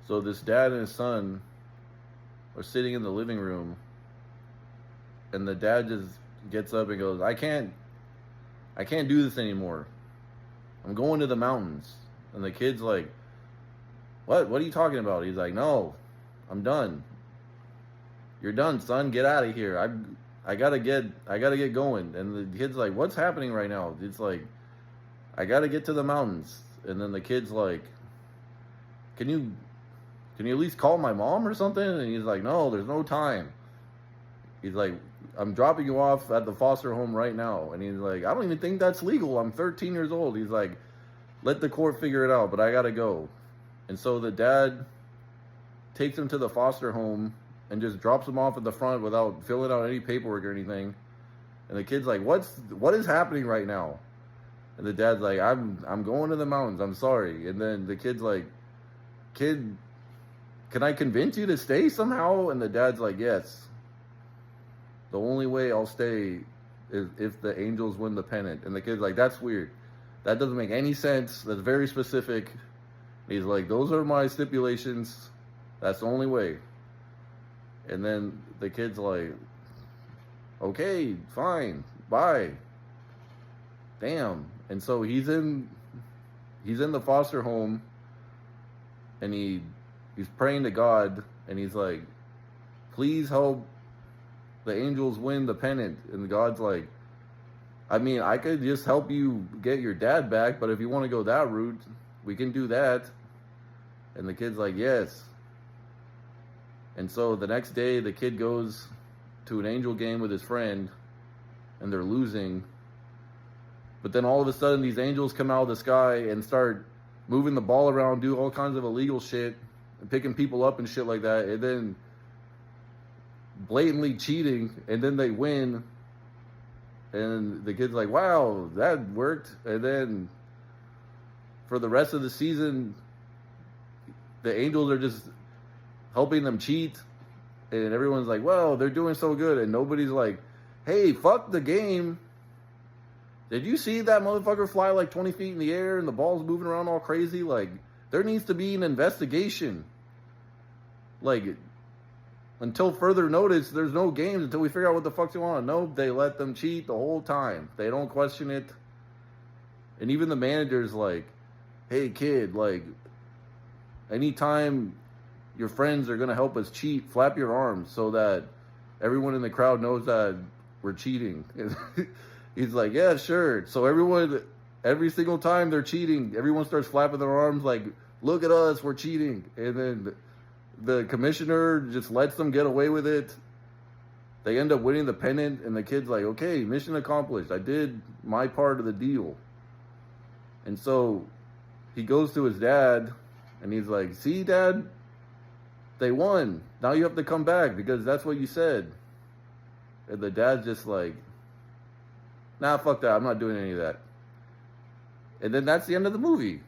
So this dad and his son are sitting in the living room, and the dad just gets up and goes, I can't do this anymore. I'm going to the mountains." And the kid's like, What are you talking about?" He's like, "No, I'm done. You're done, son. Get out of here. I gotta get going." And the kid's like, "What's happening right now?" It's like, "I gotta get to the mountains." And then the kid's like, Can you at least call my mom or something?" And he's like, "No, there's no time." He's like, "I'm dropping you off at the foster home right now." And he's like, "I don't even think that's legal. I'm 13 years old." He's like, "Let the court figure it out, but I gotta go." And so the dad takes him to the foster home and just drops him off at the front without filling out any paperwork or anything. And the kid's like, what is happening right now?" And the dad's like, I'm going to the mountains. I'm sorry." And then the kid's like, "Kid, can I convince you to stay somehow?" And the dad's like, "Yes. The only way I'll stay is if the Angels win the pennant." And the kid's like, "That's weird. That doesn't make any sense. That's very specific." He's like, "Those are my stipulations. That's the only way." And then the kid's like, "Okay, fine, bye." Damn. And so he's in the foster home, and he's praying to God, and he's like, "Please help the Angels win the pennant." And God's like, "I mean, I could just help you get your dad back, but if you want to go that route, we can do that." And the kid's like, "Yes." And so the next day, the kid goes to an Angel game with his friend, and they're losing. But then all of a sudden, these Angels come out of the sky and start moving the ball around, do all kinds of illegal shit, and picking people up and shit like that, and then blatantly cheating, and then they win. And the kid's like, "Wow, that worked." And then for the rest of the season, the Angels are just helping them cheat, and everyone's like, "Well, they're doing so good," and nobody's like, "Hey, fuck the game. Did you see that motherfucker fly like 20 feet in the air and the ball's moving around all crazy? Like, there needs to be an investigation. Like, until further notice, there's no games until we figure out what the fuck's going on." No, they let them cheat the whole time. They don't question it. And even the manager's like, "Hey, kid, like, anytime your friends are going to help us cheat, flap your arms so that everyone in the crowd knows that we're cheating." He's like, "Yeah, sure." So every single time they're cheating, everyone starts flapping their arms like, "Look at us, we're cheating." And then the commissioner just lets them get away with it. They end up winning the pennant, and the kid's like, "Okay, mission accomplished. I did my part of the deal." And so he goes to his dad, and he's like, "See, Dad? They won. Now you have to come back because that's what you said." And the dad's just like, "Nah, fuck that. I'm not doing any of that." And then that's the end of the movie.